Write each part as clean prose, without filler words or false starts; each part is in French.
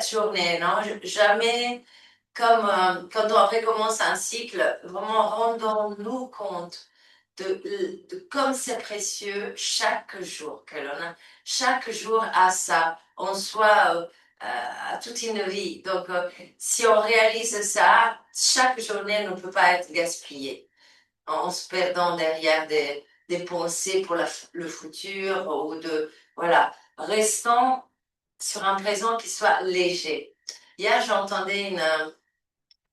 cette journée, non? Jamais, comme quand on recommence un cycle, vraiment rendons-nous compte de comme c'est précieux chaque jour que l'on a. Chaque jour a ça en soi, toute une vie. Donc, si on réalise ça, chaque journée ne peut pas être gaspillée en se perdant derrière des pensées pour le futur ou de, voilà, restons sur un présent qui soit léger. Hier, j'entendais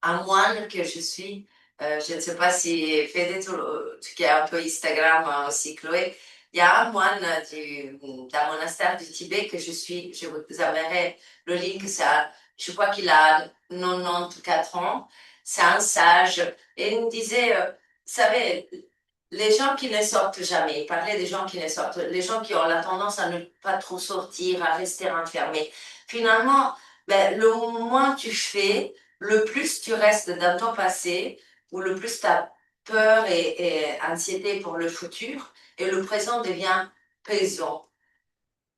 un moine que je suis, je ne sais pas si Fede, qui est un peu Instagram aussi, Chloé, il y a un moine d'un monastère du Tibet que je suis, je vous enverrai le link, ça, je crois qu'il a 94 ans, c'est un sage, et il me disait, vous savez, les gens qui ne sortent jamais, il parlait des gens qui ne sortent, les gens qui ont la tendance à ne pas trop sortir, à rester enfermés. Finalement, ben, le moins tu fais, le plus tu restes dans ton passé, ou le plus tu as peur et anxiété pour le futur, et le présent devient pesant.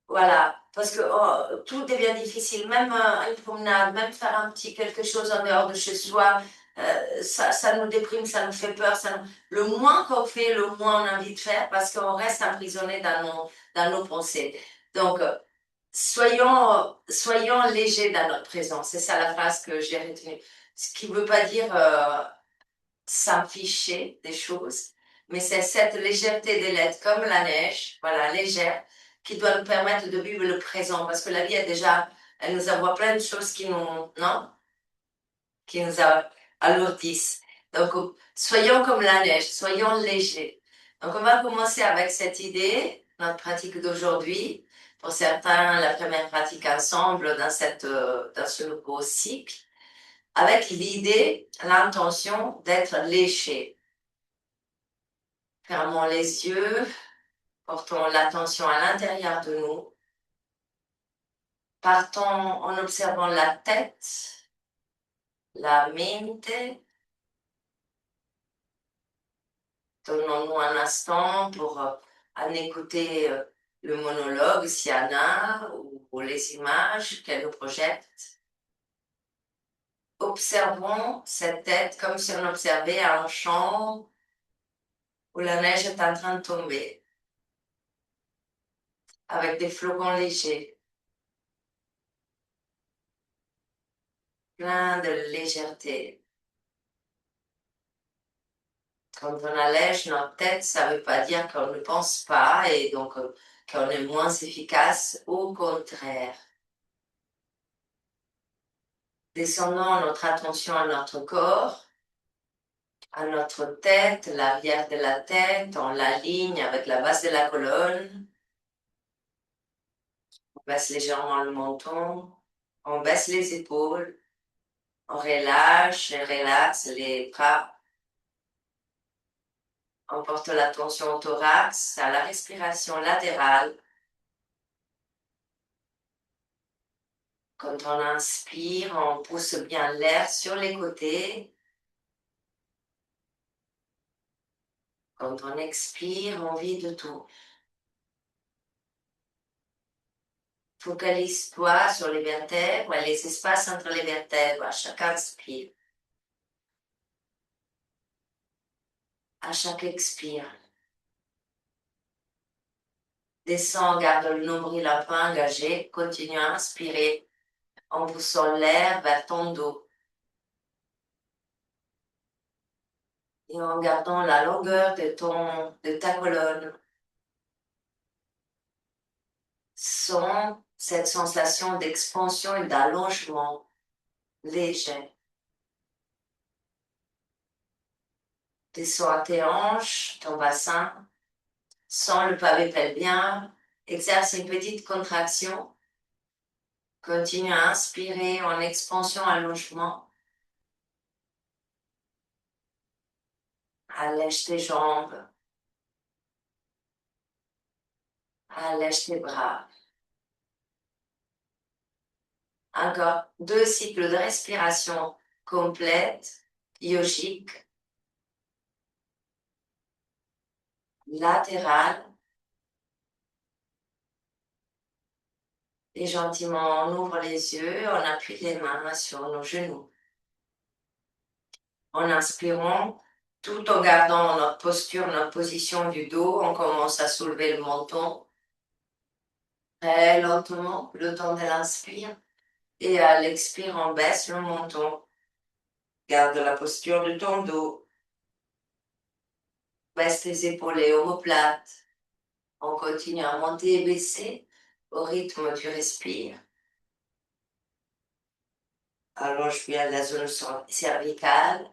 Voilà, parce que tout devient difficile, même une promenade, même faire un petit quelque chose en dehors de chez soi, ça nous déprime, ça nous fait peur. Le moins qu'on fait, le moins on a envie de faire parce qu'on reste emprisonné dans nos pensées. Donc, soyons légers dans notre présent. C'est ça la phrase que j'ai retenue. Ce qui ne veut pas dire s'afficher des choses, mais c'est cette légèreté de l'être, comme la neige, voilà, légère, qui doit nous permettre de vivre le présent, parce que la vie est déjà, elle nous envoie plein de choses qui nous, non, qui nous alourdissent. Donc, soyons comme la neige, soyons légers. Donc, on va commencer avec cette idée, notre pratique d'aujourd'hui. Pour certains, la première pratique ensemble dans ce nouveau cycle, avec l'idée, l'intention d'être léger. Fermons les yeux, portons l'attention à l'intérieur de nous, partons en observant la tête, la mente. Donnons-nous un instant pour en écouter le monologue, s'il y en a, ou les images qu'elle nous projette. Observons cette tête comme si on observait un champ où la neige est en train de tomber, avec des flocons légers, plein de légèreté. Quand on allège notre tête, ça ne veut pas dire qu'on ne pense pas et donc qu'on est moins efficace. Au contraire, descendons notre attention à notre corps, à notre tête, l'arrière de la tête, on l'aligne avec la base de la colonne. On baisse légèrement le menton, on baisse les épaules, on relâche et relaxe les bras. On porte l'attention au thorax, à la respiration latérale. Quand on inspire, on pousse bien l'air sur les côtés. Quand on expire, on vide tout. Focalise-toi sur les vertèbres et les espaces entre les vertèbres à chaque inspire. À chaque expire. Descends, garde le nombril un peu engagé. Continue à inspirer en poussant l'air vers ton dos. Et en gardant la longueur de ta colonne. Sens cette sensation d'expansion et d'allongement léger. Descends à tes hanches, ton bassin. Sens le pavé pelvien. Exerce une petite contraction. Continue à inspirer en expansion, allongement. Allège tes jambes. Allège tes bras. Encore 2 cycles de respiration complète, yogique, latérale. Et gentiment, on ouvre les yeux, on appuie les mains sur nos genoux. En inspirant, tout en gardant notre posture, notre position du dos, on commence à soulever le menton très lentement, le temps de l'inspire. Et à l'expire, on baisse le menton. Garde la posture de ton dos. Baisse les épaules et omoplates. On continue à monter et baisser au rythme du respire. Allonge bien la zone cervicale.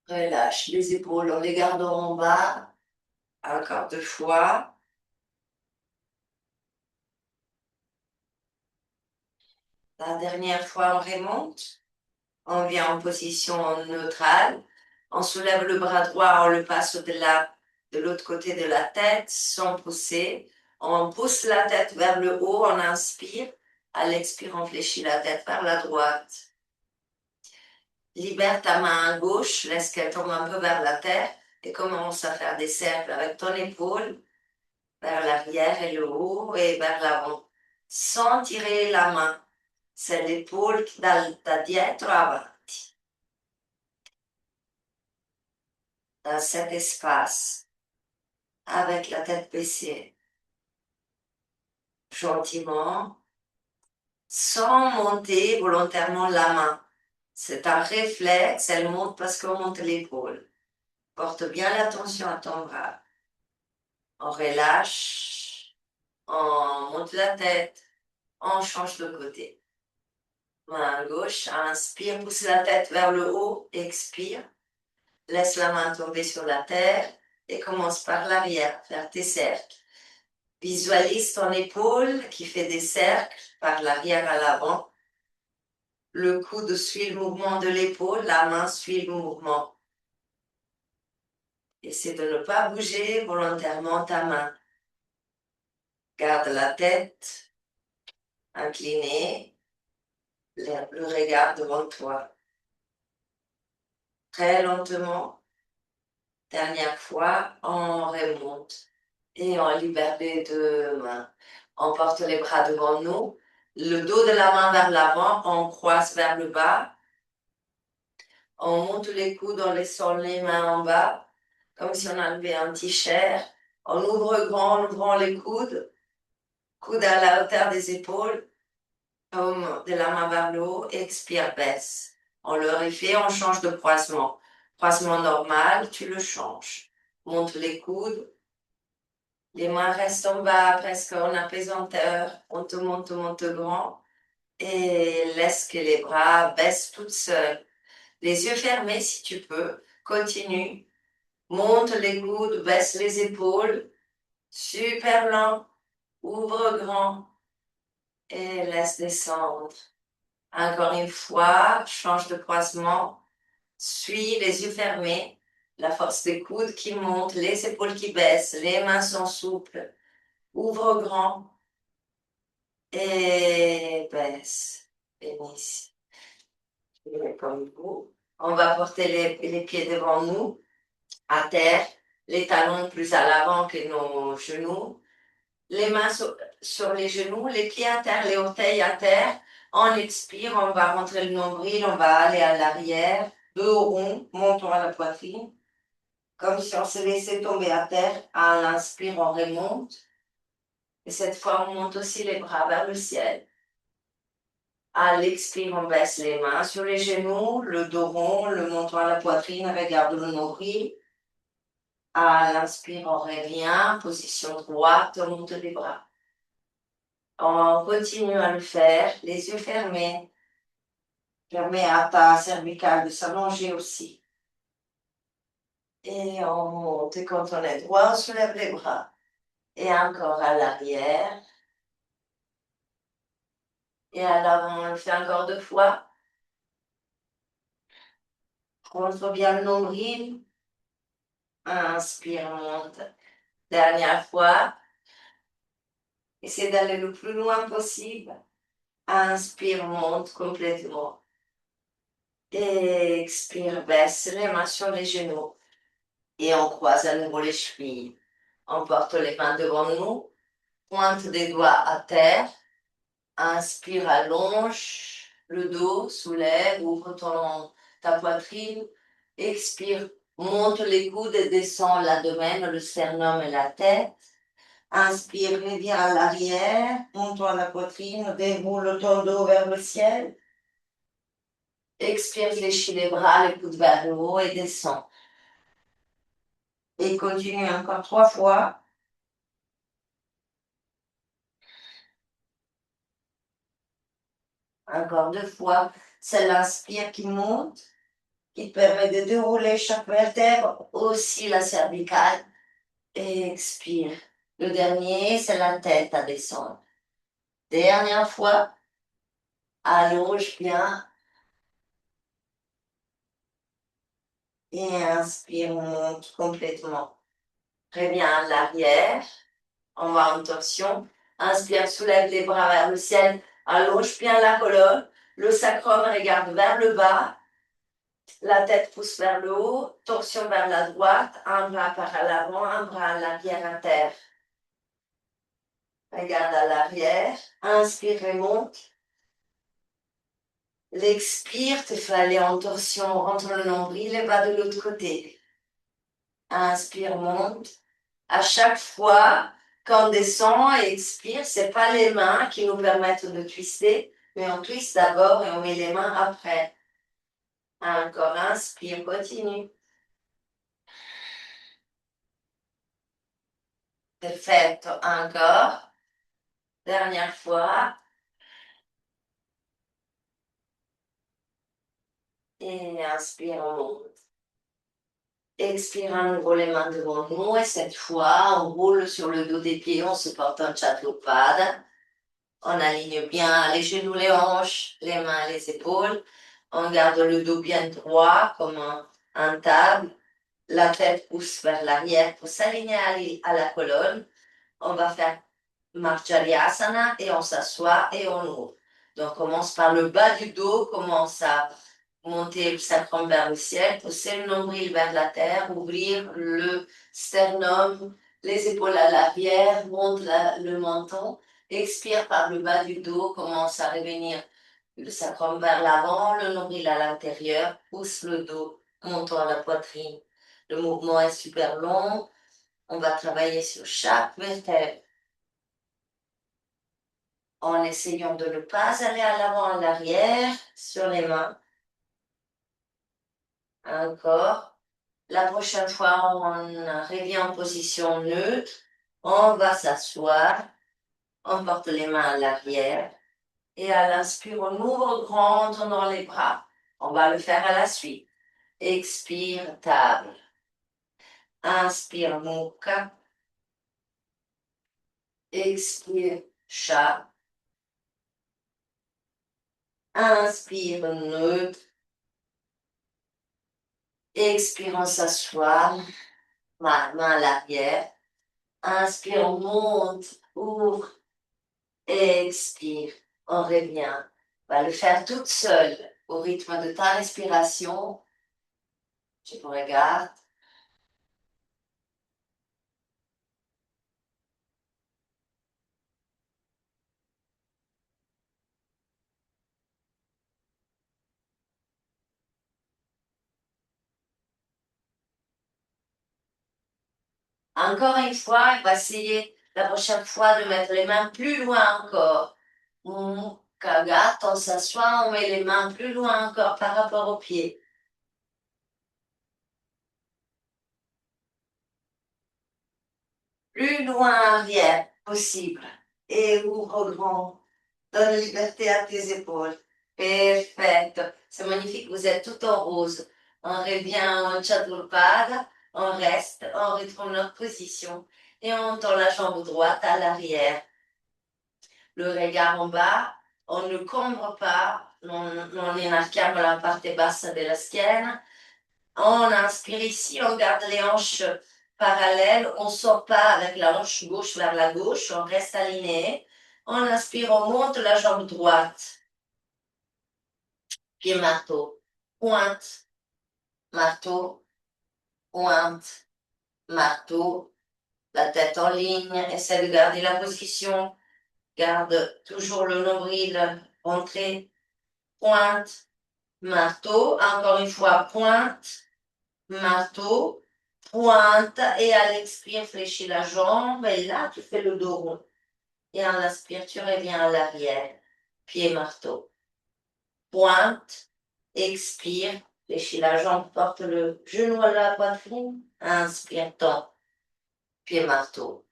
Relâche les épaules, on les garde en bas. Encore 2 fois. La dernière fois, on remonte. On vient en position neutrale. On soulève le bras droit, on le passe au-delà de l'autre côté de la tête sans pousser. On pousse la tête vers le haut, on inspire. À l'expire, on fléchit la tête vers la droite. Libère ta main gauche, laisse qu'elle tombe un peu vers la terre et commence à faire des cercles avec ton épaule vers l'arrière et le haut et vers l'avant, sans tirer la main. C'est l'épaule da dietro avanti. Dans cet espace, avec la tête baissée, gentiment, sans monter volontairement la main. C'est un réflexe, elle monte parce qu'on monte l'épaule. Porte bien l'attention à ton bras. On relâche, on monte la tête, on change de côté. Main gauche, inspire, pousse la tête vers le haut, expire. Laisse la main tomber sur la terre et commence par l'arrière, faire tes cercles. Visualise ton épaule qui fait des cercles par l'arrière à l'avant. Le coude suit le mouvement de l'épaule, la main suit le mouvement. Essaie de ne pas bouger volontairement ta main. Garde la tête inclinée, le regard devant toi. Très lentement, dernière fois, on remonte et on libère les 2 mains. On porte les bras devant nous, le dos de la main vers l'avant, on croise vers le bas. On monte les coudes en laissant les mains en bas, comme si on enlevait un t-shirt. On ouvre grand en ouvrant les coudes, coudes à la hauteur des épaules, paume de la main vers le haut, expire, baisse. On le refait, on change de croisement. Croisement normal, tu le changes. Monte les coudes, les mains restent en bas, presque en apesanteur. On te monte grand et laisse que les bras baissent toutes seules. Les yeux fermés si tu peux. Continue. Monte les coudes, baisse les épaules. Super lent. Ouvre grand et laisse descendre. Encore une fois, change de croisement. Suis les yeux fermés. La force des coudes qui monte, les épaules qui baissent, les mains sont souples. Ouvre grand et baisse. Bénisse. Comme vous. On va porter les pieds devant nous, à terre, les talons plus à l'avant que nos genoux, les mains sur les genoux, les pieds à terre, les orteils à terre. On expire, on va rentrer le nombril, on va aller à l'arrière, dos rond, montons à la poitrine, comme si on se laissait tomber à terre. À l'inspire, on remonte. Et cette fois, on monte aussi les bras vers le ciel. À l'expire, on baisse les mains sur les genoux, le dos rond, le menton à la poitrine, regarde le nombril. À l'inspire, on revient, position droite, on monte les bras. On continue à le faire, les yeux fermés. Permet à ta cervicale de s'allonger aussi. Et on monte, et quand on est droit, on soulève les bras. Et encore à l'arrière. Et à l'avant, on le fait encore 2 fois. Rentre bien le nombril. Inspire, monte. Dernière fois. Essaie d'aller le plus loin possible. Inspire, monte complètement. Et expire, baisse les mains sur les genoux. Et on croise à nouveau les chevilles. On porte les mains devant nous, pointe des doigts à terre. Inspire, allonge le dos, soulève, ouvre ta poitrine. Expire, monte les coudes et descend l'abdomen, le sternum et la tête. Inspire, reviens à l'arrière, monte-toi la poitrine, déroule ton dos vers le ciel. Expire, fléchis les bras, les coudes vers le haut et descends. Et continue encore 3 fois. Encore 2 fois. C'est l'inspire qui monte, qui te permet de dérouler chaque vertèbre, aussi la cervicale. Et expire. Le dernier, c'est la tête à descendre. Dernière fois. Allonge bien. Et inspire, monte complètement. Reviens à l'arrière. On va en torsion. Inspire, soulève les bras vers le ciel. Allonge bien la colonne. Le sacrum regarde vers le bas. La tête pousse vers le haut. Torsion vers la droite. Un bras par à l'avant, un bras à l'arrière à terre. Regarde à l'arrière. Inspire et monte. L'expire te fait aller en torsion entre le nombril et va de l'autre côté. Inspire, monte. À chaque fois qu'on descend et expire, c'est pas les mains qui nous permettent de twister, mais on twiste d'abord et on met les mains après. Encore, inspire, continue. Perfetto, encore. Dernière fois. Et inspire, on monte. Expire à nouveau les mains devant nous et cette fois, on roule sur le dos des pieds, on se porte en chaturpada. On aligne bien les genoux, les hanches, les mains, les épaules. On garde le dos bien droit comme un table. La tête pousse vers l'arrière pour s'aligner à la colonne. On va faire Marjaryasana et on s'assoit et on ouvre. Donc, on commence par le bas du dos, commence à monter le sacrum vers le ciel, pousser le nombril vers la terre, ouvrir le sternum, les épaules à l'arrière, monte le menton, expire par le bas du dos, commence à revenir le sacrum vers l'avant, le nombril à l'intérieur, pousse le dos, montant à la poitrine. Le mouvement est super long, on va travailler sur chaque vertèbre en essayant de ne pas aller à l'avant, à l'arrière, sur les mains. Encore. La prochaine fois, on revient en position neutre. On va s'asseoir. On porte les mains à l'arrière. Et à l'inspire, on ouvre grand, on tend les bras. On va le faire à la suite. Expire, table. Inspire, mukha. Expire, chat. Inspire, neutre. Expire, on s'assoit. Main à l'arrière. Inspire, on monte, ouvre. Expire, on revient. On va le faire toute seule au rythme de ta respiration. Je vous regarde. Encore une fois, on va essayer la prochaine fois de mettre les mains plus loin encore. Kagat, on s'assoit, on met les mains plus loin encore par rapport aux pieds. Plus loin arrière possible. Et ouvre grand. Donne liberté à tes épaules. Perfetto. C'est magnifique, vous êtes tout en rose. On revient en chaturpada, on reste, on retrouve notre position et on tend la jambe droite à l'arrière. Le regard en bas, on ne cambre pas, non inarchiamo la parte bassa della schiena. On inspire ici, on garde les hanches parallèles, on ne sort pas avec la hanche gauche vers la gauche, on reste aligné. On inspire, on monte la jambe droite. Pied marteau, pointe, marteau, pointe, marteau, la tête en ligne, essaie de garder la position, garde toujours le nombril rentré, pointe, marteau, encore une fois, pointe, marteau, pointe, et à l'expire, fléchis la jambe, et là, tu fais le dos rond. Et en inspire, tu reviens à l'arrière, pied, marteau. Pointe, expire, fléchis la jambe, porte le genou à la poitrine, inspire, tend, pied, marteau.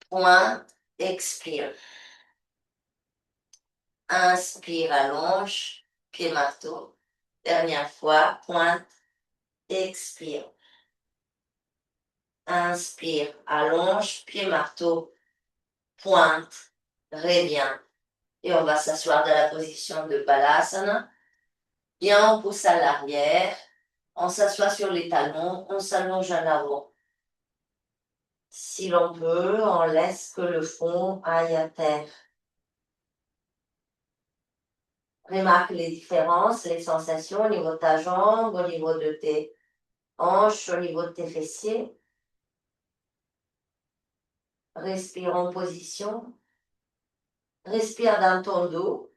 Pointe, expire. Inspire, allonge, pied, marteau. Dernière fois, pointe, expire. Inspire, allonge, pied, marteau, pointe, reviens. Et on va s'asseoir dans la position de Balasana. Bien, on pousse à l'arrière. On s'assoit sur les talons, on s'allonge en avant. Si l'on peut, on laisse que le front aille à terre. Remarque les différences, les sensations au niveau de ta jambe, au niveau de tes hanches, au niveau de tes fessiers. Respire en position. Respire dans ton dos.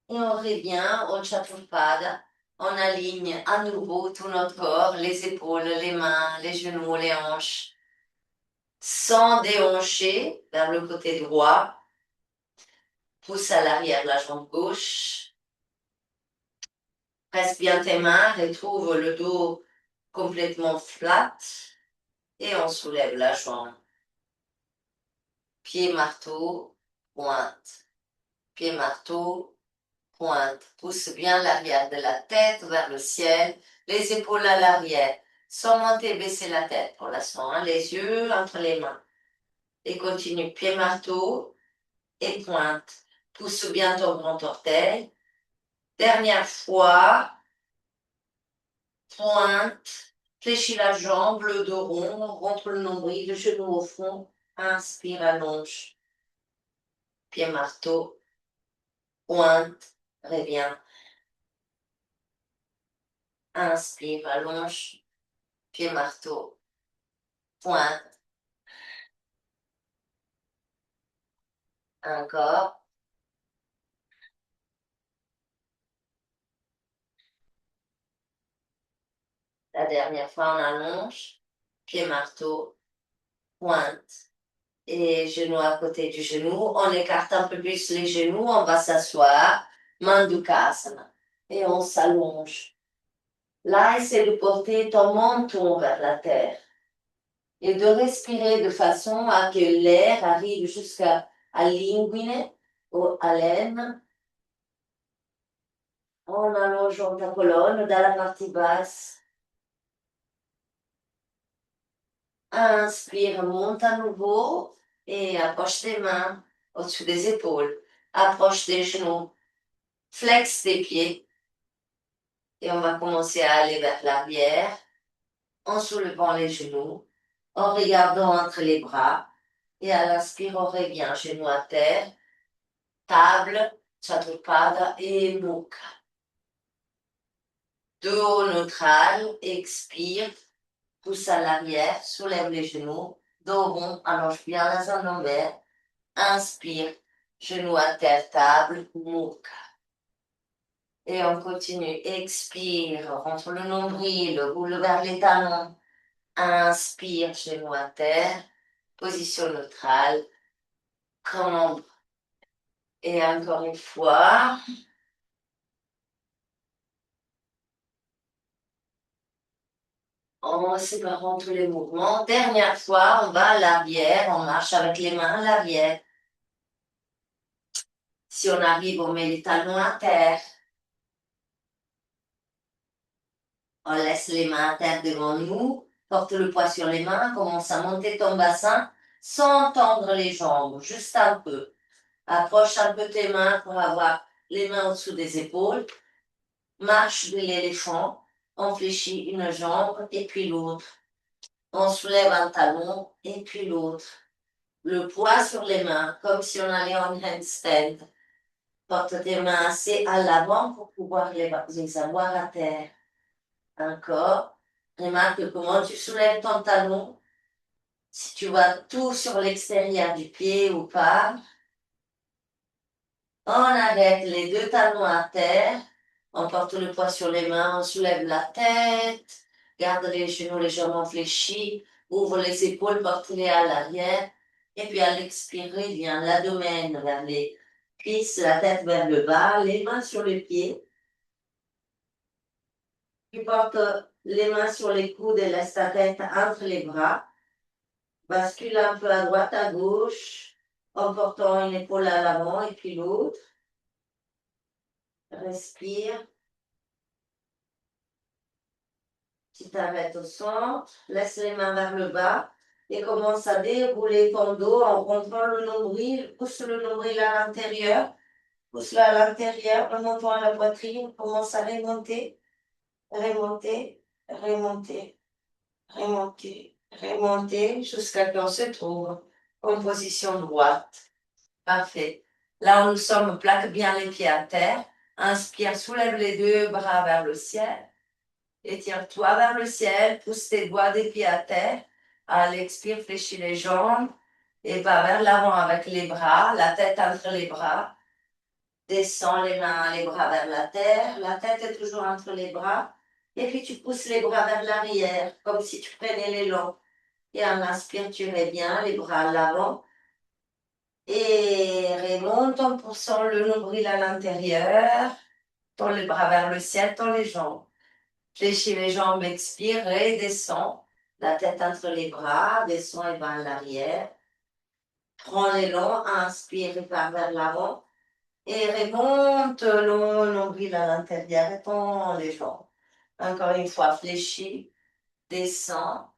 Et on revient au Chaturpada. On aligne à nouveau tout notre corps, les épaules, les mains, les genoux, les hanches. Sans déhancher vers le côté droit. Pousse à l'arrière la jambe gauche. Presse bien tes mains, retrouve le dos complètement flat. Et on soulève la jambe. Pied marteau, pointe. Pied marteau, pointe. Pousse bien l'arrière de la tête vers le ciel. Les épaules à l'arrière. Sans monter, baisser la tête pour l'instant. Hein. Les yeux entre les mains. Et continue. Pied marteau et pointe. Pousse bien ton grand orteil. Dernière fois. Pointe, fléchis la jambe, le dos rond, rentre le nombril, le genou au fond, inspire, allonge. Pied marteau, pointe, reviens. Inspire, allonge. Pied marteau, pointe. Encore. La dernière fois, on allonge. Pied marteau, pointe. Et genou à côté du genou. On écarte un peu plus les genoux. On va s'asseoir. Mandukasana. Et on s'allonge. Là, essaie de porter ton menton vers la terre et de respirer de façon à que l'air arrive jusqu'à l'inguine ou à l'aine en allongeant ta colonne dans la partie basse. Inspire, monte à nouveau et approche tes mains au-dessus des épaules. Approche tes genoux, flex tes pieds et on va commencer à aller vers l'arrière en soulevant les genoux, en regardant entre les bras. Et à l'inspire, on revient genou à terre, table, Chaturpada et Mukha. Dos neutral, expire, pousse à l'arrière, soulève les genoux, dos rond, allonge bien la zone lombaire, inspire, genou à terre, table, Mukha. Et on continue, expire, rentre le nombril, roule vers les talons, inspire, genou à terre, position neutrale, cambre. Et encore une fois, en séparant tous les mouvements. Dernière fois, on va à l'arrière, on marche avec les mains à l'arrière. Si on arrive, on met les talons à terre. On laisse les mains à terre devant nous, porte le poids sur les mains, commence à monter ton bassin sans tendre les jambes, juste un peu. Approche un peu tes mains pour avoir les mains au-dessous des épaules. Marche de l'éléphant, on fléchit une jambe et puis l'autre. On soulève un talon et puis l'autre. Le poids sur les mains, comme si on allait en handstand. Porte tes mains assez à l'avant pour pouvoir les avoir à terre. Encore. Remarque comment tu soulèves ton talon, si tu vois tout sur l'extérieur du pied ou pas. On arrête les deux talons à terre, on porte le poids sur les mains, on soulève la tête, garde les genoux légèrement fléchis, ouvre les épaules, porte-les à l'arrière, et puis à l'expirer, vient l'abdomen vers les cuisses, la tête vers le bas, les mains sur les pieds. Tu portes les mains sur les coudes et laisse ta tête entre les bras. Bascule un peu à droite, à gauche, en portant une épaule à l'avant et puis l'autre. Respire. Tu t'arrêtes au centre, laisse les mains vers le bas et commence à dérouler ton dos en rentrant le nombril, pousse le nombril à l'intérieur, pousse-le à l'intérieur, remontant à la poitrine, commence à remonter, remonter, remonter, remonter, remonter jusqu'à ce qu'on se trouve en position droite. Parfait. Là où nous sommes, plaque bien les pieds à terre. Inspire, soulève les deux bras vers le ciel. Étire-toi vers le ciel, pousse tes doigts des pieds à terre. À l'expire, fléchis les jambes et va vers l'avant avec les bras, la tête entre les bras. Descends les mains, les bras vers la tête est toujours entre les bras. Et puis tu pousses les bras vers l'arrière, comme si tu prenais l'élan. Et en inspire, tu mets bien les bras à l'avant. Et remonte en poussant le nombril à l'intérieur. Tends les bras vers le ciel, tends les jambes. Fléchis les jambes, expire, redescends. La tête entre les bras, descends et va à l'arrière. Prends l'élan, inspire et pars vers l'avant. Et remonte le nombril à l'intérieur et tends les jambes. Encore une fois, fléchis, descends.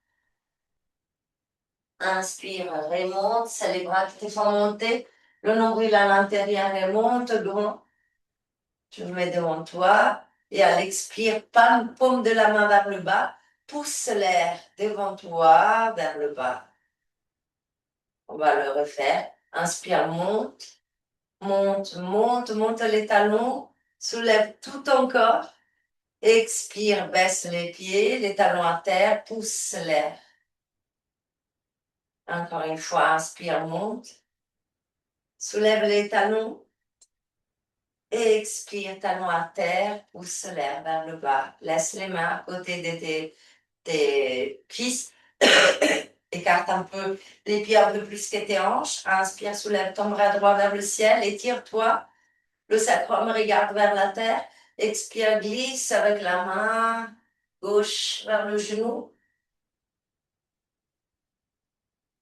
Inspire, remonte, c'est les bras qui te font monter. Le nombril à l'intérieur remonte, donc tu le mets devant toi. Et à l'expire, paume de la main vers le bas. Pousse l'air devant toi, vers le bas. On va le refaire. Inspire, monte, monte, monte, monte les talons. Soulève tout ton corps. Expire, baisse les pieds, les talons à terre, pousse l'air. Encore une fois, inspire, monte. Soulève les talons. Expire, talons à terre, pousse l'air vers le bas. Laisse les mains à côté de tes cuisses. Écarte un peu les pieds un peu plus que tes hanches. Inspire, soulève ton bras droit vers le ciel. Étire-toi. Le sacrum regarde vers la terre. Expire, glisse avec la main gauche vers le genou.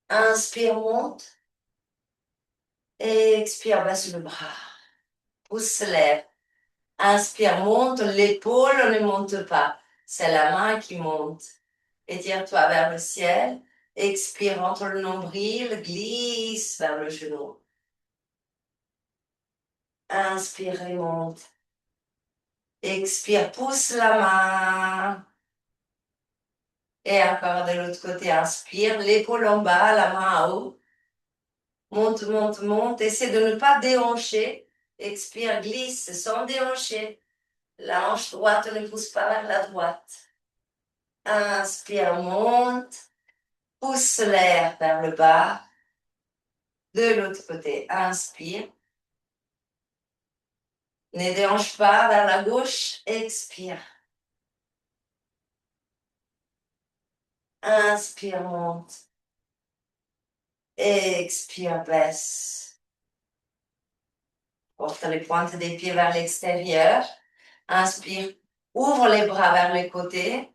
Inspire, monte. Expire, baisse le bras. Pousse l'air. Inspire, monte. L'épaule ne monte pas. C'est la main qui monte. Étire-toi vers le ciel. Expire entre le nombril. Glisse vers le genou. Inspire et monte. Expire, pousse la main. Et encore de l'autre côté, inspire, l'épaule en bas, la main en haut. Monte, monte, monte. Essaie de ne pas déhancher. Expire, glisse sans déhancher. La hanche droite ne pousse pas vers la droite. Inspire, monte. Pousse l'air vers le bas. De l'autre côté, inspire. Ne déhanche pas vers la gauche. Expire. Inspire, monte. Expire, baisse. Porte les pointes des pieds vers l'extérieur. Inspire, ouvre les bras vers les côtés.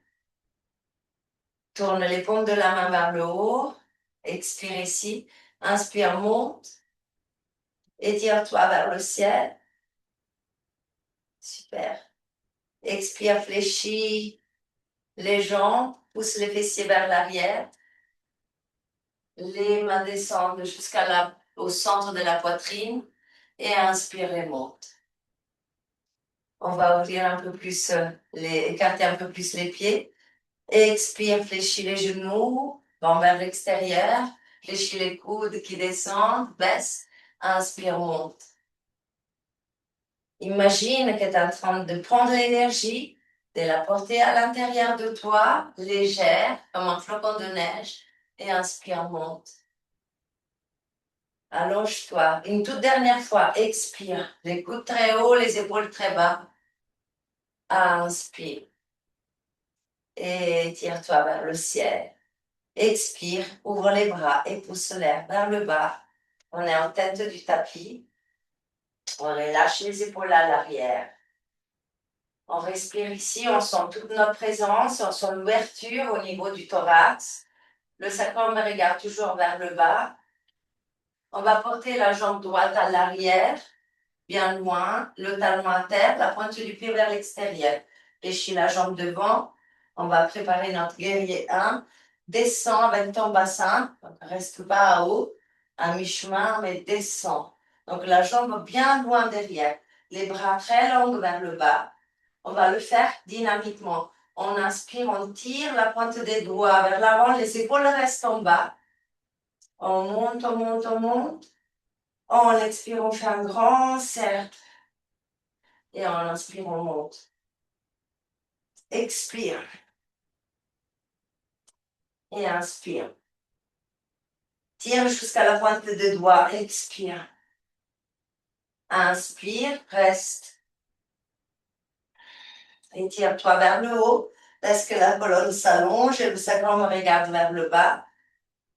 Tourne les paumes de la main vers le haut. Expire ici. Inspire, monte. Étire-toi vers le ciel. Super. Expire, fléchis les jambes. Pousse les fessiers vers l'arrière. Les mains descendent jusqu'au centre de la poitrine. Et inspire et monte. On va ouvrir un peu plus, écarter un peu plus les pieds. Expire, fléchis les genoux, vont vers l'extérieur. Fléchis les coudes qui descendent, baisse. Inspire, monte. Imagine que tu es en train de prendre l'énergie de la porter à l'intérieur de toi, légère, comme un flocon de neige, et inspire, monte. Allonge-toi. Une toute dernière fois, expire. Les coudes très hauts, les épaules très bas. Inspire. Et tire-toi vers le ciel. Expire, ouvre les bras et pousse l'air vers le bas. On est en tête du tapis. On relâche les épaules à l'arrière. On respire ici, on sent toute notre présence, on sent l'ouverture au niveau du thorax. Le sacrum regarde toujours vers le bas. On va porter la jambe droite à l'arrière, bien loin, le talon à terre, la pointe du pied vers l'extérieur. Fléchis la jambe devant. On va préparer notre guerrier 1. Descends avec ton bassin. Donc, reste pas à haut, à mi-chemin, mais descends. Donc, la jambe bien loin derrière. Les bras très longs vers le bas. On va le faire dynamiquement. On inspire, on tire la pointe des doigts vers l'avant. Les épaules restent en bas. On monte, on monte, on monte. On expire, on fait un grand cercle. Et on inspire, on monte. Expire. Et inspire. Tire jusqu'à la pointe des doigts. Expire. Inspire, reste. Et tire-toi vers le haut. Laisse que la colonne s'allonge et le sacrum regarde vers le bas.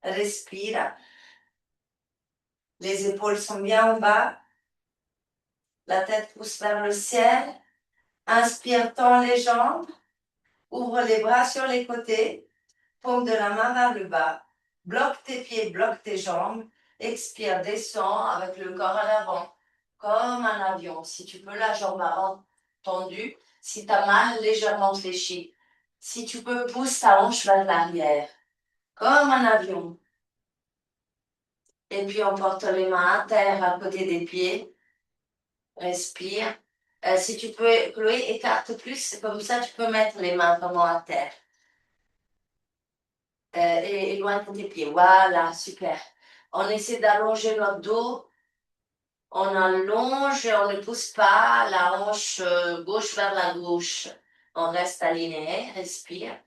Respire. Les épaules sont bien en bas. La tête pousse vers le ciel. Inspire, tends les jambes. Ouvre les bras sur les côtés. Paume de la main vers le bas. Bloque tes pieds, bloque tes jambes. Expire, descends avec le corps à l'avant. Comme un avion. Si tu peux, la jambe avant tendue. Si tu as mal, légèrement fléchi. Si tu peux, pousse ta hanche vers l'arrière. Comme un avion. Et puis on porte les mains à terre à côté des pieds. Respire. Si tu peux, Chloé, écarte plus, comme ça tu peux mettre les mains vraiment à terre. Et éloigne tes pieds. Voilà, super. On essaie d'allonger notre dos. On allonge et on ne pousse pas la hanche gauche vers la gauche. On reste aligné, respire.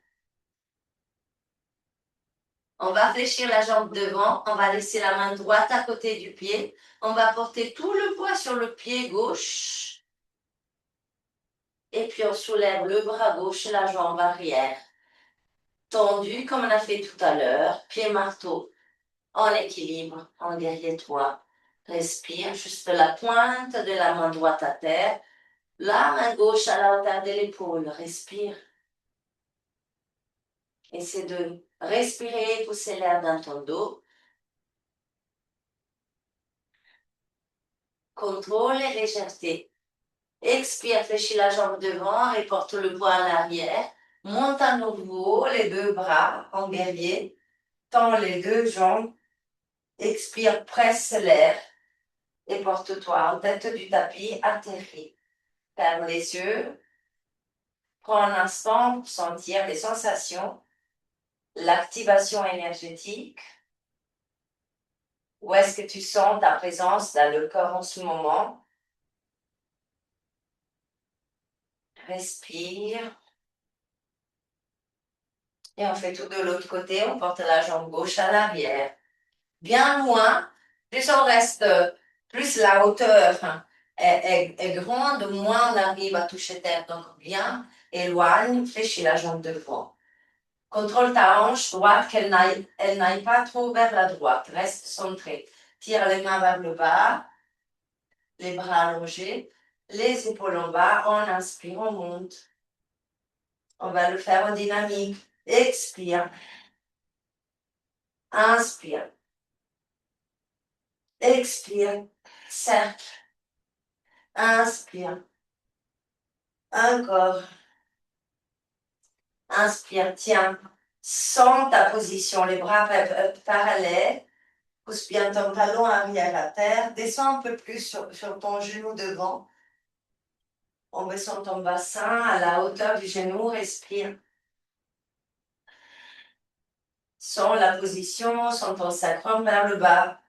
On va fléchir la jambe devant. On va laisser la main droite à côté du pied. On va porter tout le poids sur le pied gauche. Et puis on soulève le bras gauche et la jambe arrière. Tendu comme on a fait tout à l'heure. Pied marteau en équilibre, en derrière toi. Respire, juste la pointe de la main droite à terre. La main gauche à la hauteur de l'épaule. Respire. Essaie de respirer, pousser l'air dans ton dos. Contrôle et légèreté. Expire, fléchis la jambe devant et porte le poids à l'arrière. Monte à nouveau les deux bras en guerrier. Tends les deux jambes. Expire, presse l'air et porte-toi en tête du tapis, atterris. Ferme les yeux. Prends un instant pour sentir les sensations, l'activation énergétique. Où est-ce que tu sens ta présence dans le corps en ce moment? Respire. Et on fait tout de l'autre côté. On porte la jambe gauche à l'arrière. Bien loin. Plus on reste, plus la hauteur est grande, moins on arrive à toucher terre. Donc bien, éloigne, fléchis la jambe devant. Contrôle ta hanche droite, qu'elle n'aille pas trop vers la droite. Reste centré. Tire les mains vers le bas, les bras allongés, les épaules en bas. On inspire, on monte. On va le faire en dynamique. Expire. Inspire. Expire. Cercle. Inspire. Encore. Inspire. Tiens. Sens ta position. Les bras peuvent être parallèles. Pousse bien ton talon arrière à terre. Descends un peu plus sur ton genou devant. En baissant ton bassin à la hauteur du genou. Respire. Sens la position, sens ton sacrum vers le bas.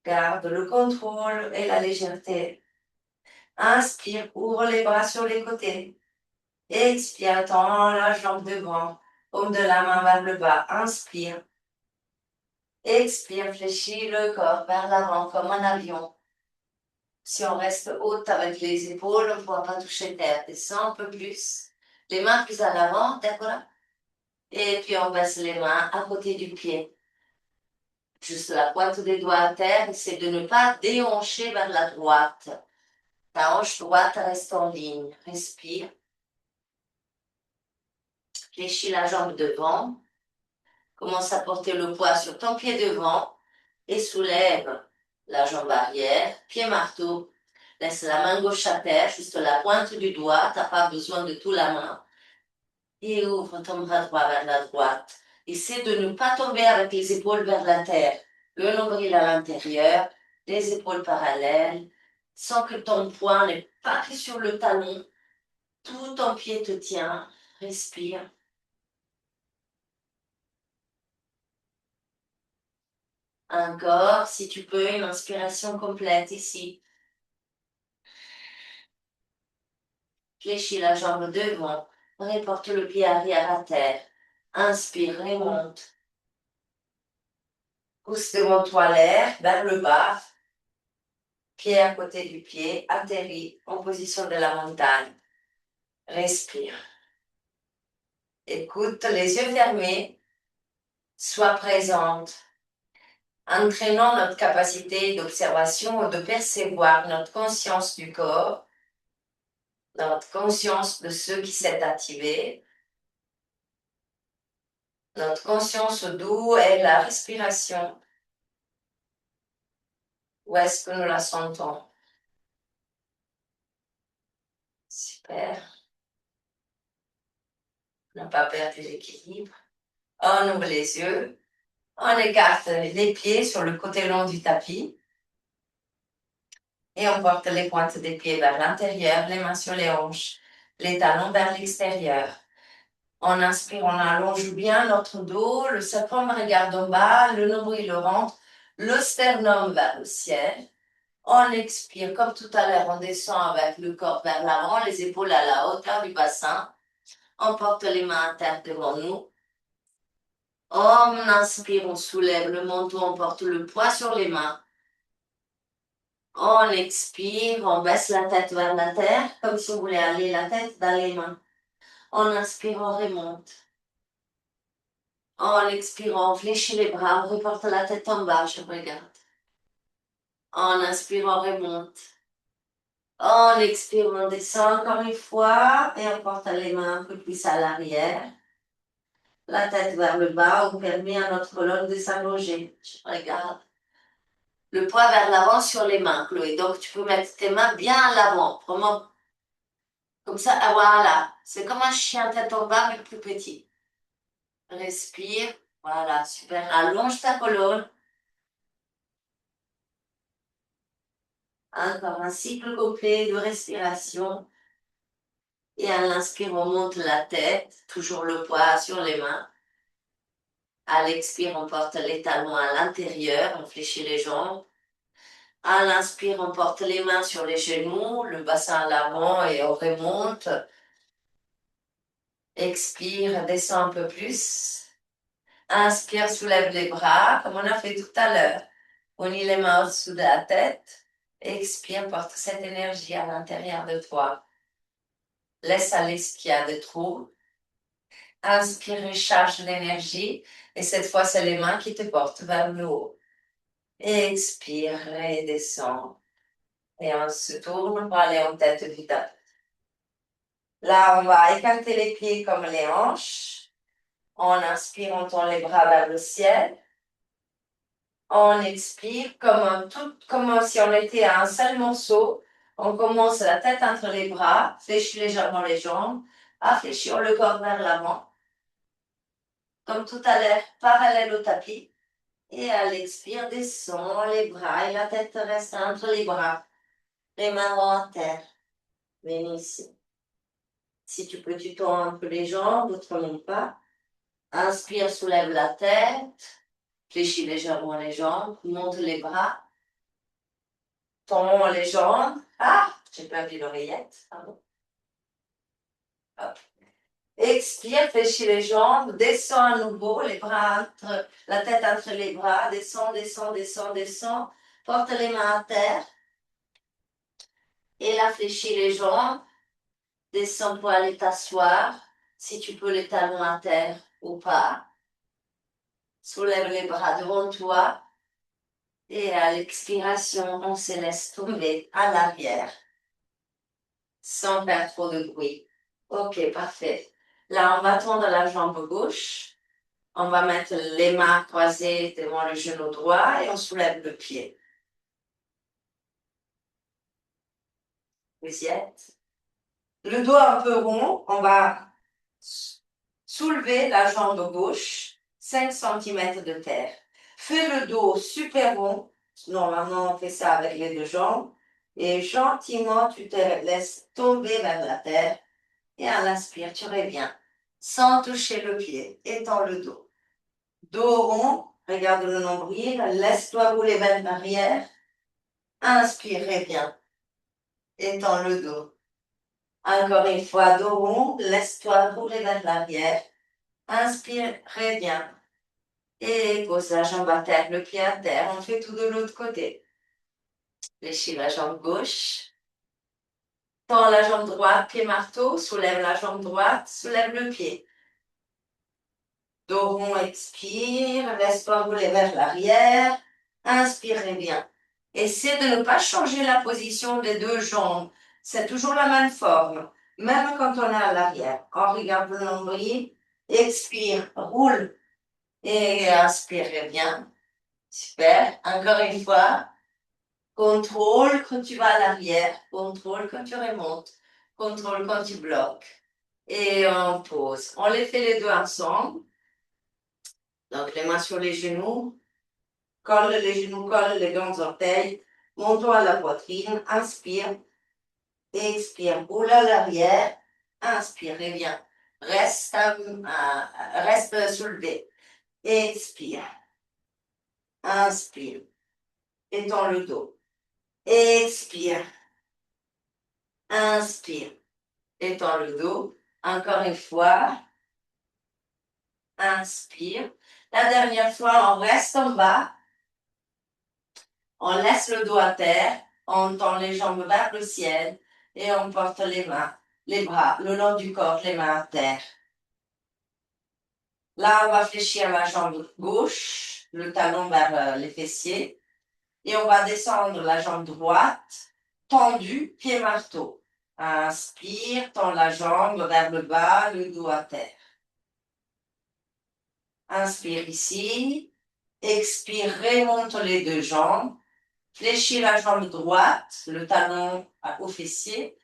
Garde le contrôle et la légèreté. Inspire, ouvre les bras sur les côtés. Expire, tends la jambe devant. Paume de la main vers le bas. Inspire. Expire, fléchis le corps vers l'avant comme un avion. Si on reste haute avec les épaules, on ne pourra pas toucher terre. Descends un peu plus. Les mains plus à l'avant, d'accord? Et puis on baisse les mains à côté du pied. Juste la pointe des doigts à terre, c'est de ne pas déhancher vers la droite. Ta hanche droite reste en ligne. Respire. Fléchis la jambe devant. Commence à porter le poids sur ton pied devant et soulève la jambe arrière, pied marteau. Laisse la main gauche à terre, juste la pointe du doigt, tu n'as pas besoin de toute la main. Et ouvre ton bras droit vers la droite. Essaie de ne pas tomber avec les épaules vers la terre. Le nombril à l'intérieur, les épaules parallèles, sans que ton poing n'est pas que sur le talon. Tout ton pied te tient. Respire. Encore, si tu peux, une inspiration complète ici. Fléchis la jambe devant. Reporte le pied arrière à terre. Inspire, remonte. Pousse devant toi l'air vers le bas. Pied à côté du pied. Atterris en position de la montagne. Respire. Écoute, les yeux fermés. Sois présente. Entraînons notre capacité d'observation ou de percevoir notre conscience du corps, notre conscience de ce qui s'est activé, notre conscience d'où est la respiration, où est-ce que nous la sentons. Super. On n'a pas perdu l'équilibre. On ouvre les yeux. On écarte les pieds sur le côté long du tapis. Et on porte les pointes des pieds vers l'intérieur, les mains sur les hanches, les talons vers l'extérieur. On inspire, on allonge bien notre dos, le sacrum regarde en bas, le nombril rentre, le sternum vers le ciel. On expire, comme tout à l'heure, on descend avec le corps vers l'avant, les épaules à la hauteur du bassin. On porte les mains à terre devant nous. On inspire, on soulève le menton, on porte le poids sur les mains. On expire, on baisse la tête vers la terre, comme si on voulait aller la tête dans les mains. On inspire, on remonte. En expirant, on fléchit les bras, on reporte la tête en bas, je regarde. En inspirant, on remonte. En expirant, on descend encore une fois et on porte les mains un peu plus à l'arrière. La tête vers le bas, on permet à notre colonne de s'allonger. Je regarde. Le poids vers l'avant sur les mains, Chloé. Donc, tu peux mettre tes mains bien à l'avant. Vraiment. Comme ça, ah, voilà. C'est comme un chien tête en bas, mais plus petit. Respire. Voilà, super. Allonge ta colonne. Encore un cycle complet de respiration. Et à l'inspire, on monte la tête, toujours le poids sur les mains. À l'expire, on porte les talons à l'intérieur, on fléchit les jambes. À l'inspire, on porte les mains sur les genoux, le bassin à l'avant et on remonte. Expire, descend un peu plus. Inspire, soulève les bras, comme on a fait tout à l'heure. On y les mains au-dessous de la tête. Expire, porte cette énergie à l'intérieur de toi. Laisse aller ce qu'il y a de trop. Inspire, recharge l'énergie. Et cette fois, c'est les mains qui te portent vers le haut. Expire et descend. Et on se tourne pour aller en tête du tapis. Là, on va écarter les pieds comme les hanches. On inspire, on tend les bras vers le ciel. On expire comme si on était à un seul morceau. On commence la tête entre les bras, fléchit légèrement les jambes, fléchir le corps vers l'avant. Comme tout à l'heure, parallèle au tapis. Et à l'expire, descend les bras et la tête reste entre les bras. Les mains en terre. Viens ici. Si tu peux, tu tends un peu les jambes, autrement pas. Inspire, soulève la tête. Fléchis légèrement les jambes. Monte les bras. Tends les jambes. Ah, j'ai perdu l'oreillette. Pardon. Hop. Expire, fléchis les jambes, descends à nouveau, les bras la tête entre les bras, descends, descends, descends, descends. Porte les mains à terre. Et là, fléchis les jambes. Descends pour aller t'asseoir. Si tu peux les talons à terre ou pas. Soulève les bras devant toi. Et à l'expiration, on se laisse tomber à l'arrière. Sans faire trop de bruit. Ok, parfait. Là, on va tendre la jambe gauche. On va mettre les mains croisées devant le genou droit et on soulève le pied. Vous y êtes? Le dos un peu rond, on va soulever la jambe gauche 5 cm de terre. Fais le dos super rond. Normalement, on fait ça avec les deux jambes. Et gentiment, tu te laisses tomber vers la terre. Et à l'inspire, tu reviens. Sans toucher le pied. Étends le dos. Dos rond. Regarde le nombril. Laisse-toi rouler vers l'arrière. Inspire, reviens. Étends le dos. Encore une fois, dos rond. Laisse-toi rouler vers l'arrière. Inspire, reviens. Et pose la jambe à terre, le pied à terre. On fait tout de l'autre côté. Fléchis la jambe gauche. Tends la jambe droite, pied marteau. Soulève la jambe droite, soulève le pied. Dos rond, expire. Laisse-toi rouler vers l'arrière. Inspire, reviens. Essaie de ne pas changer la position des deux jambes. C'est toujours la même forme, même quand on est à l'arrière. On regarde le nombril. Expire, roule. Et inspire, reviens. Super. Encore une fois. Contrôle quand tu vas à l'arrière. Contrôle quand tu remontes. Contrôle quand tu bloques. Et on pose. On les fait les deux ensemble. Donc, les mains sur les genoux. Colle les genoux, colle les grands orteils. Montons à la poitrine. Inspire. Expire. Roule à l'arrière. Inspire. Reviens. Reste soulevé. Expire. Inspire. Étends le dos. Expire. Inspire. Étends le dos. Encore une fois. Inspire. La dernière fois, on reste en bas. On laisse le dos à terre. On tend les jambes vers le ciel. Et on porte les mains, les bras le long du corps, les mains à terre. Là, on va fléchir la jambe gauche, le talon vers les fessiers. Et on va descendre la jambe droite, tendue, pied marteau. Inspire, tends la jambe vers le bas, le dos à terre. Inspire ici. Expire, remonte les deux jambes. Fléchis la jambe droite, le talon au fessier.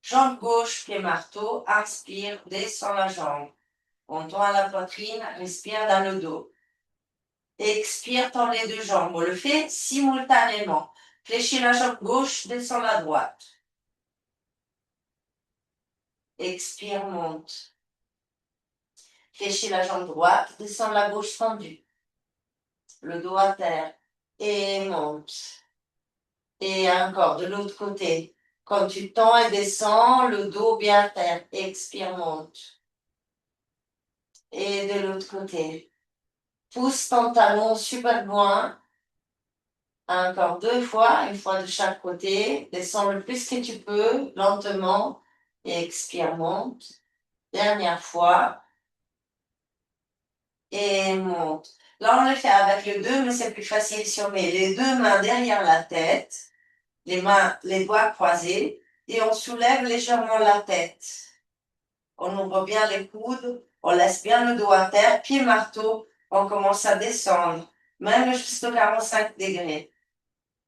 Jambe gauche, pied marteau. Inspire, descends la jambe. On tend à la poitrine, respire dans le dos. Expire, tends les deux jambes. On le fait simultanément. Fléchis la jambe gauche, descends la droite. Expire, monte. Fléchis la jambe droite, descends la gauche tendue. Le dos à terre. Et monte. Et encore de l'autre côté. Quand tu tends et descends, le dos bien à terre. Expire, monte. Et de l'autre côté. Pousse ton talon super loin. Encore deux fois, une fois de chaque côté. Descends le plus que tu peux, lentement. Et expire, monte. Dernière fois. Et monte. Là, on le fait avec les deux, mais c'est plus facile si on met les deux mains derrière la tête. Les mains, les doigts croisés. Et on soulève légèrement la tête. On ouvre bien les coudes. On laisse bien le dos à terre. Pied marteau. On commence à descendre. Même jusqu'à 45 degrés.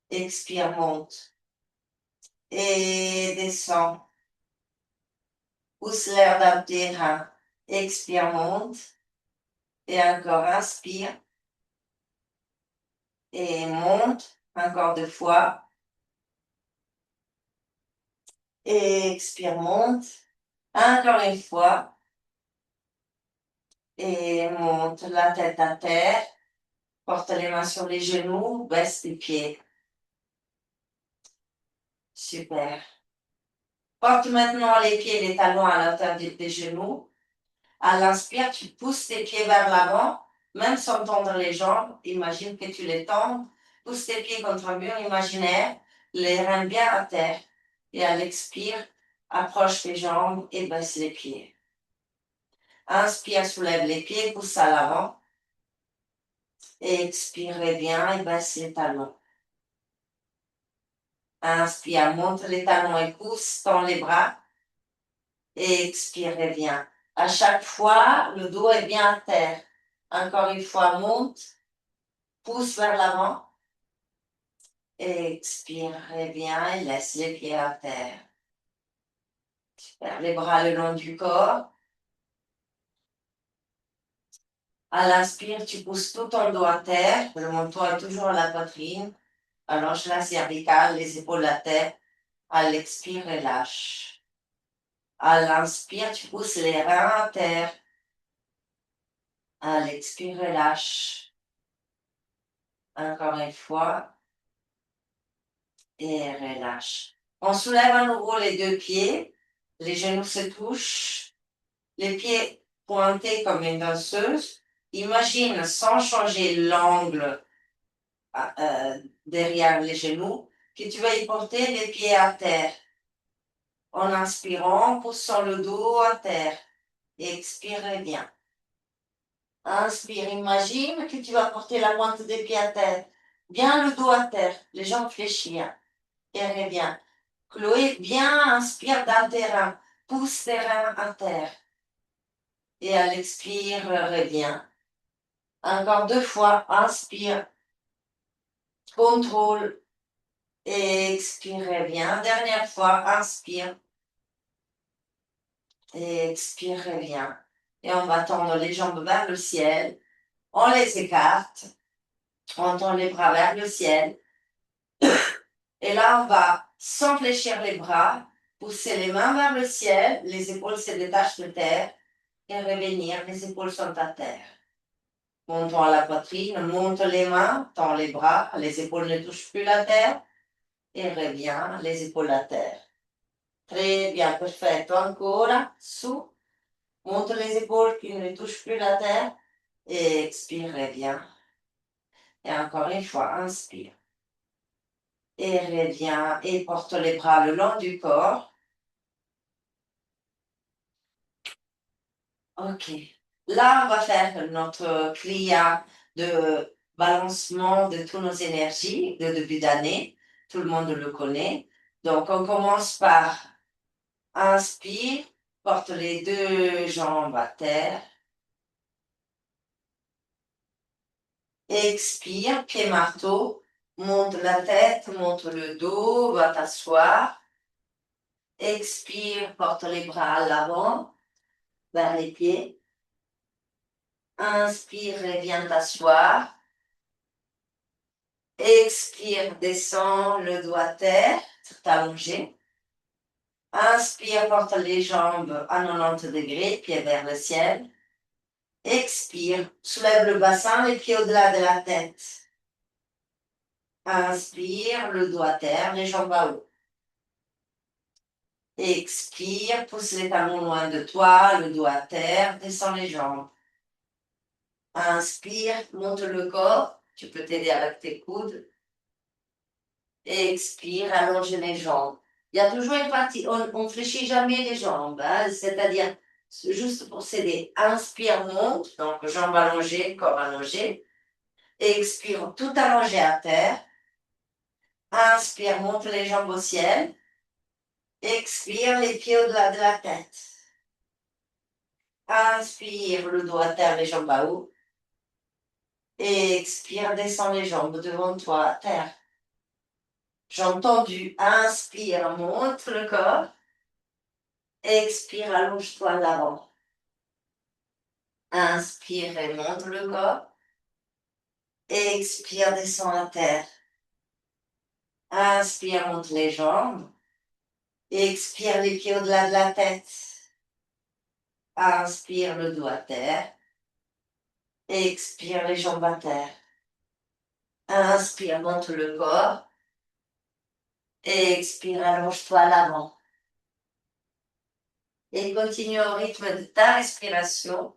Expire, monte. Et descend. Pousse l'air dans le terrain. Expire, monte. Et encore, inspire. Et monte. Encore deux fois. Et expire, monte. Encore une fois. Et monte la tête à terre. Porte les mains sur les genoux. Baisse les pieds. Super. Porte maintenant les pieds et les talons à l'intérieur des genoux. À l'inspire, tu pousses tes pieds vers l'avant, même sans tendre les jambes. Imagine que tu les tends. Pousse tes pieds contre un mur imaginaire, les reins bien à terre. Et à l'expire, approche tes jambes et baisse les pieds. Inspire, soulève les pieds, pousse à l'avant. Expire bien et baisse les talons. Inspire, monte les talons et pousse, tends les bras. Expire, reviens. À chaque fois, le dos est bien à terre. Encore une fois, monte, pousse vers l'avant. Expire, reviens et laisse les pieds à terre. Super. Les bras le long du corps. À l'inspire, tu pousses tout ton dos à terre. Le menton est toujours à la poitrine. Allonge la cervicale, les épaules à terre. À l'expire, relâche. À l'inspire, tu pousses les reins à terre. À l'expire, relâche. Encore une fois. Et relâche. On soulève à nouveau les deux pieds. Les genoux se touchent. Les pieds pointés comme une danseuse. Imagine, sans changer l'angle derrière les genoux, que tu vas y porter les pieds à terre. En inspirant, poussant le dos à terre. Expire bien. Inspire, imagine que tu vas porter la pointe des pieds à terre. Bien le dos à terre, les jambes fléchies. Et reviens. Chloé, bien inspire dans tes reins. Pousse tes reins à terre. Et à l'expire, reviens. Encore deux fois, inspire. Contrôle. Et expire, reviens. Dernière fois, inspire. Et expire, reviens. Et on va tendre les jambes vers le ciel. On les écarte. On tend les bras vers le ciel. Et là, on va, sans fléchir les bras, pousser les mains vers le ciel. Les épaules se détachent de terre. Et revenir, les épaules sont à terre. Montons à la poitrine, monte les mains, tends les bras, les épaules ne touchent plus la terre. Et reviens, les épaules à terre. Très bien, perfetto. Ancora, su. Monte les épaules qui ne touchent plus la terre. Et expire, reviens. Et encore une fois, inspire. Et reviens et porte les bras le long du corps. Ok. Là, on va faire notre kriya de balancement de toutes nos énergies de début d'année. Tout le monde le connaît. Donc, on commence par inspire, porte les deux jambes à terre. Expire, pied marteau, monte la tête, monte le dos, va t'asseoir. Expire, porte les bras à l'avant, vers les pieds. Inspire et viens t'asseoir. Expire, descends le dos à terre, t'allonger. Inspire, porte les jambes à 90 degrés, pieds vers le ciel. Expire, soulève le bassin, les pieds au-delà de la tête. Inspire, le dos à terre, les jambes à haut. Expire, pousse les talons loin de toi, le dos à terre, descends les jambes. Inspire, monte le corps, tu peux t'aider avec tes coudes. Expire, allonge les jambes. Il y a toujours une partie, on ne fléchit jamais les jambes, hein, c'est-à-dire juste pour s'aider. Inspire, monte, donc jambes allongées, corps allongé. Expire, tout allongé à terre. Inspire, monte les jambes au ciel. Expire, les pieds au-delà de la tête. Inspire, le dos à terre, les jambes à haut. Expire, descends les jambes devant toi à terre. Jambes tendues. Inspire, monte le corps. Expire, allonge-toi à l'avant. Inspire et monte le corps. Expire, descends à terre. Inspire, monte les jambes. Expire, les pieds au-delà de la tête. Inspire, le dos à terre. Expire, les jambes à terre. Inspire, monte le corps. Expire, allonge-toi à l'avant. Et continue au rythme de ta respiration.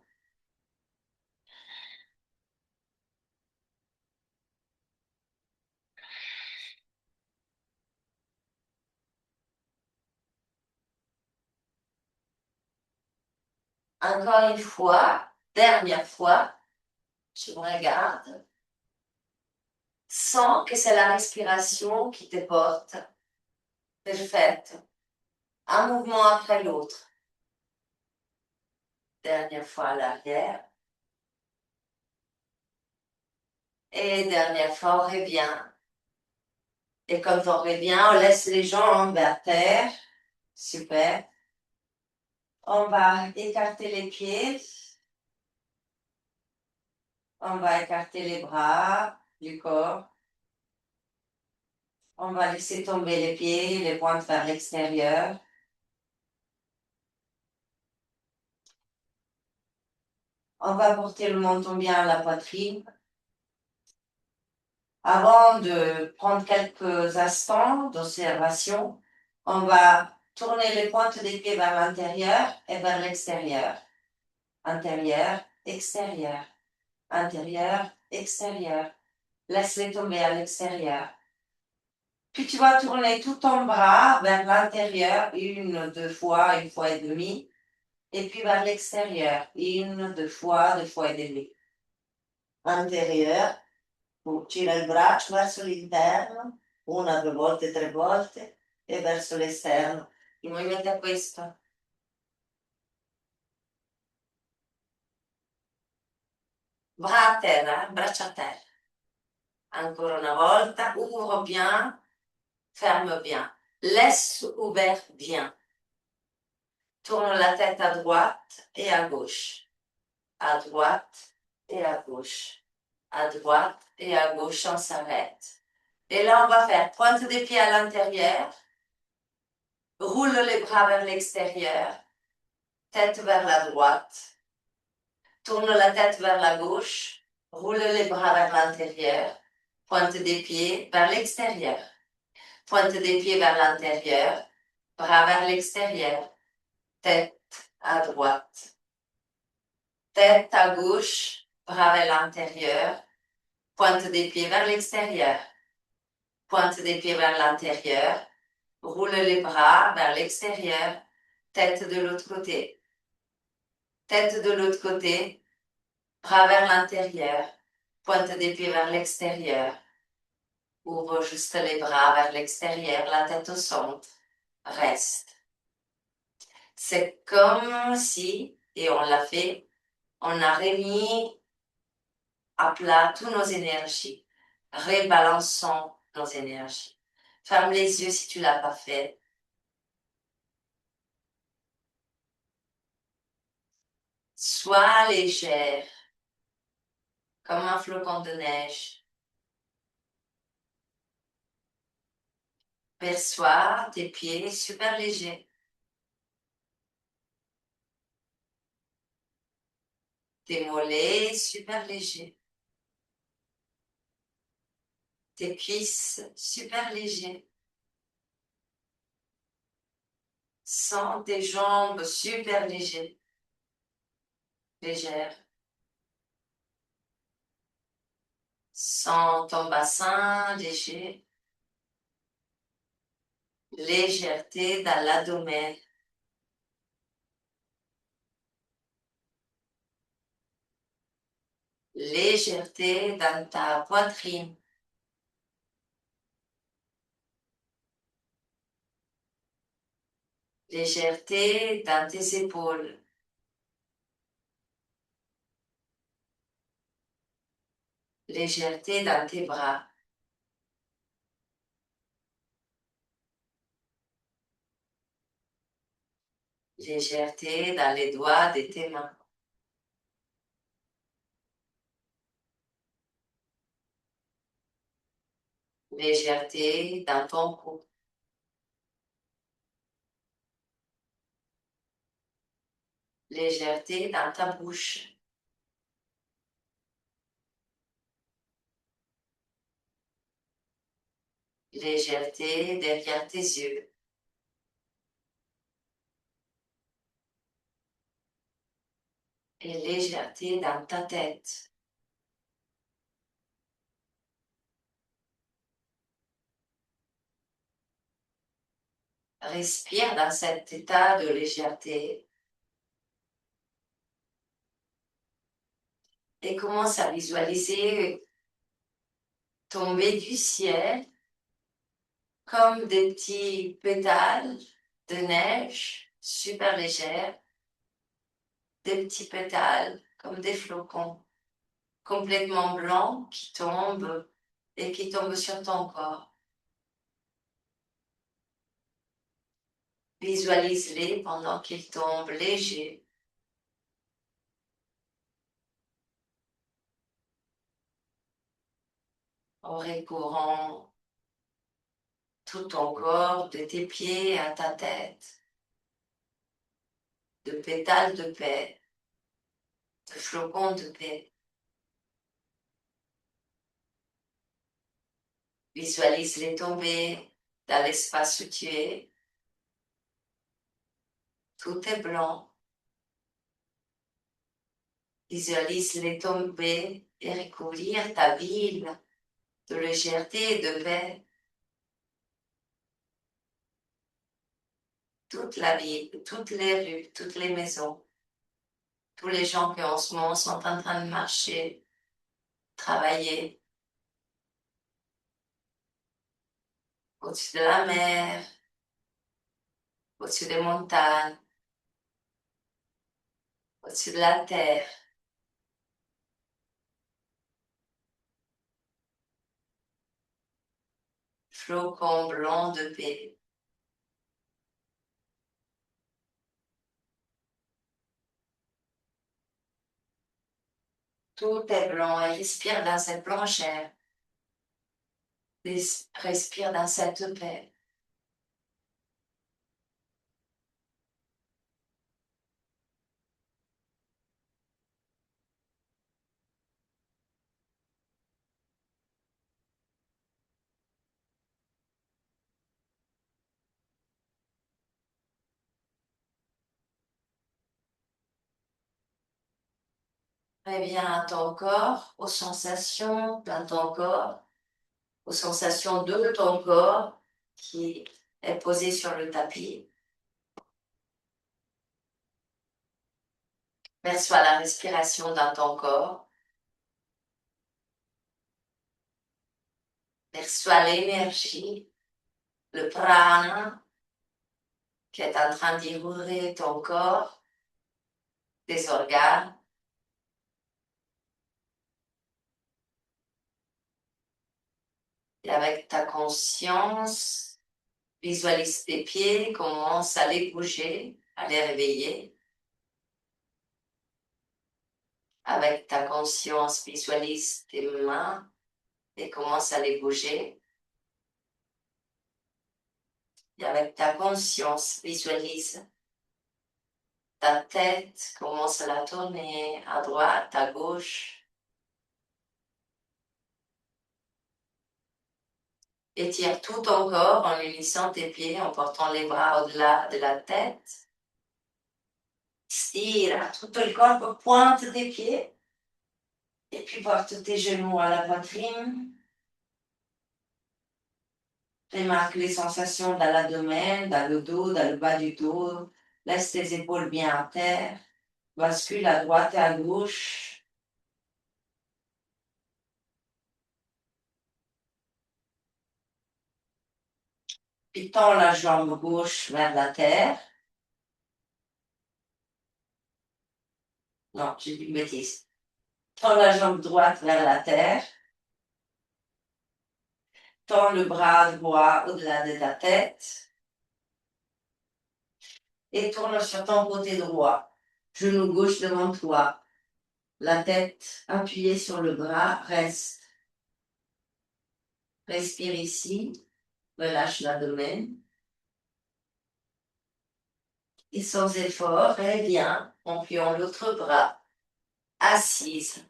Encore une fois, dernière fois, je me regarde. Sens que c'est la respiration qui te porte. Parfaite. Un mouvement après l'autre. Dernière fois à l'arrière. Et dernière fois, on revient. Et quand on revient, on laisse les jambes à terre. Super. On va écarter les pieds. On va écarter les bras du corps. On va laisser tomber les pieds, les pointes vers l'extérieur. On va porter le menton bien à la poitrine. Avant de prendre quelques instants d'observation, on va tourner les pointes des pieds vers l'intérieur et vers l'extérieur. Intérieur, extérieur. Intérieur, extérieur. Laisse-les tomber à l'extérieur. Puis tu vas tourner tout ton bras vers l'intérieur, deux fois et demie. Et puis vers l'extérieur, deux fois et demie. Intérieur, gira il braccio verso l'interno, una, due volte, tre volte, e verso l'esterno. Il movimento è questo. Bras à terra, braccia a terra. Encore une volta, ouvre bien, ferme bien. Laisse ouvert bien. Tourne la tête à droite et à gauche. À droite et à gauche. À droite et à gauche, on s'arrête. Et là, on va faire pointe des pieds à l'intérieur. Roule les bras vers l'extérieur. Tête vers la droite. Tourne la tête vers la gauche. Roule les bras vers l'intérieur. Pointe des pieds vers l'extérieur. Pointe des pieds vers l'intérieur. Bras vers l'extérieur. Tête à droite. Tête à gauche. Bras vers l'intérieur. Pointe des pieds vers l'extérieur. Pointe des pieds vers l'intérieur. Roule les bras vers l'extérieur. Tête de l'autre côté. Tête de l'autre côté. Bras vers l'intérieur. Pointe des pieds vers l'extérieur. Ouvre juste les bras vers l'extérieur, la tête au centre. Reste. C'est comme si, et on l'a fait, on a remis à plat toutes nos énergies. Rebalançons nos énergies. Ferme les yeux si tu ne l'as pas fait. Sois légère, comme un flocon de neige. Perçois tes pieds super légers. Tes mollets super légers. Tes cuisses super légers. Sens tes jambes super légères. Légères. Sens ton bassin léger. Légèreté dans l'abdomen. Légèreté dans ta poitrine. Légèreté dans tes épaules. Légèreté dans tes bras. Légèreté dans les doigts de tes mains. Légèreté dans ton cou. Légèreté dans ta bouche. Légèreté derrière tes yeux. et légèreté dans ta tête. Respire dans cet état de légèreté et commence à visualiser tomber du ciel comme des petits pétales de neige super légères, des petits pétales comme des flocons complètement blancs qui tombent et qui tombent sur ton corps. Visualise-les pendant qu'ils tombent légers. En recourant tout ton corps, de tes pieds à ta tête, de pétales de paix, de flocons de paix. Visualise-les tomber dans l'espace où tu es. Tout est blanc. Visualise-les tomber et recouvrir ta ville de légèreté et de paix. Toute la ville, toutes les rues, toutes les maisons, tous les gens qui en ce moment sont en train de marcher, travailler au-dessus de la mer, au-dessus des montagnes, au-dessus de la terre. Flocons blancs de paix. Tout est blanc et respire dans cette blancheur. Respire dans cette paix. Reviens à ton corps, aux sensations dans ton corps, aux sensations de ton corps qui est posé sur le tapis. Perçois la respiration dans ton corps. Perçois l'énergie, le prana qui est en train d'irriguer ton corps, tes organes. Et avec ta conscience, visualise tes pieds, commence à les bouger, à les réveiller. Avec ta conscience, visualise tes mains et commence à les bouger. Et avec ta conscience, visualise ta tête, commence à la tourner à droite, à gauche. Étire tout ton corps en unissant tes pieds, en portant les bras au-delà de la tête. Stira tutto il corpo, pointe des pieds. Et puis porte tes genoux à la poitrine. Remarque les sensations dans l'abdomen, dans le dos, dans le bas du dos. Laisse tes épaules bien à terre. Bascule à droite et à gauche. Puis tends la jambe gauche vers la terre. Non, j'ai dit une bêtise. Tends la jambe droite vers la terre. Tends le bras droit au-delà de ta tête. Et tourne sur ton côté droit. Genou gauche devant toi. La tête appuyée sur le bras, reste. Respire ici. Relâche l'abdomen. Et sans effort, reviens en pliant l'autre bras. Assise.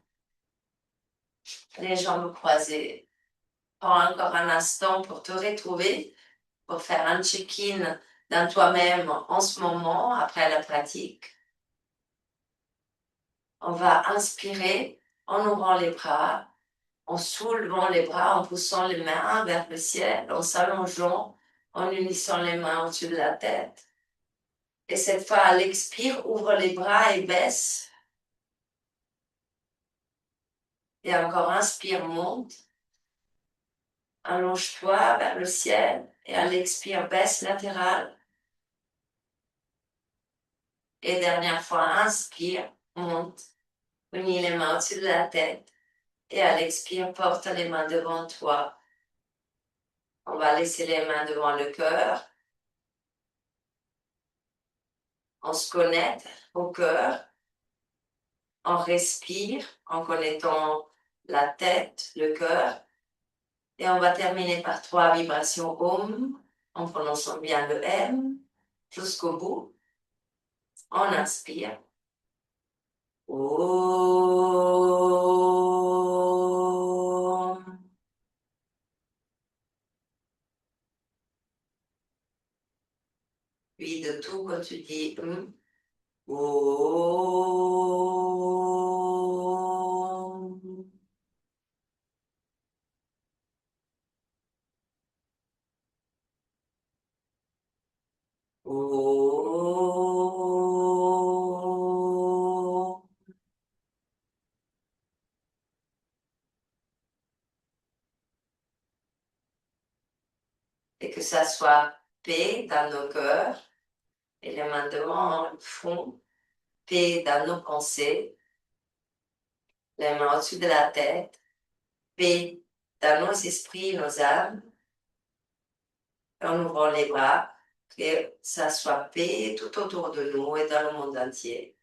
Les jambes croisées. Prends encore un instant pour te retrouver, pour faire un check-in dans toi-même en ce moment, après la pratique. On va inspirer en ouvrant les bras, en soulevant les bras, en poussant les mains vers le ciel, en s'allongeant, en unissant les mains au-dessus de la tête. Et cette fois, à l'expire, ouvre les bras et baisse. Et encore, inspire, monte. Allonge-toi vers le ciel. Et à l'expire, baisse latérale. Et dernière fois, inspire, monte. Unis les mains au-dessus de la tête. Et à l'expire, porte les mains devant toi. On va laisser les mains devant le cœur. On se connecte au cœur. On respire en connectant la tête, le cœur. Et on va terminer par 3 vibrations Om, en prononçant bien le M jusqu'au bout. On inspire. Om. Puis de tout, quand tu dis Om. Om. Et que ça soit paix dans nos cœurs et les mains devant le fond, paix dans nos pensées, les mains au-dessus de la tête, paix dans nos esprits, nos âmes, en ouvrant les bras, que ça soit paix tout autour de nous et dans le monde entier.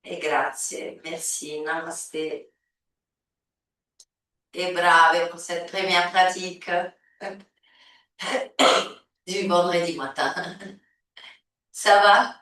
Et grazie, merci, namaste. Et brave pour cette première pratique du vendredi matin. Ça va?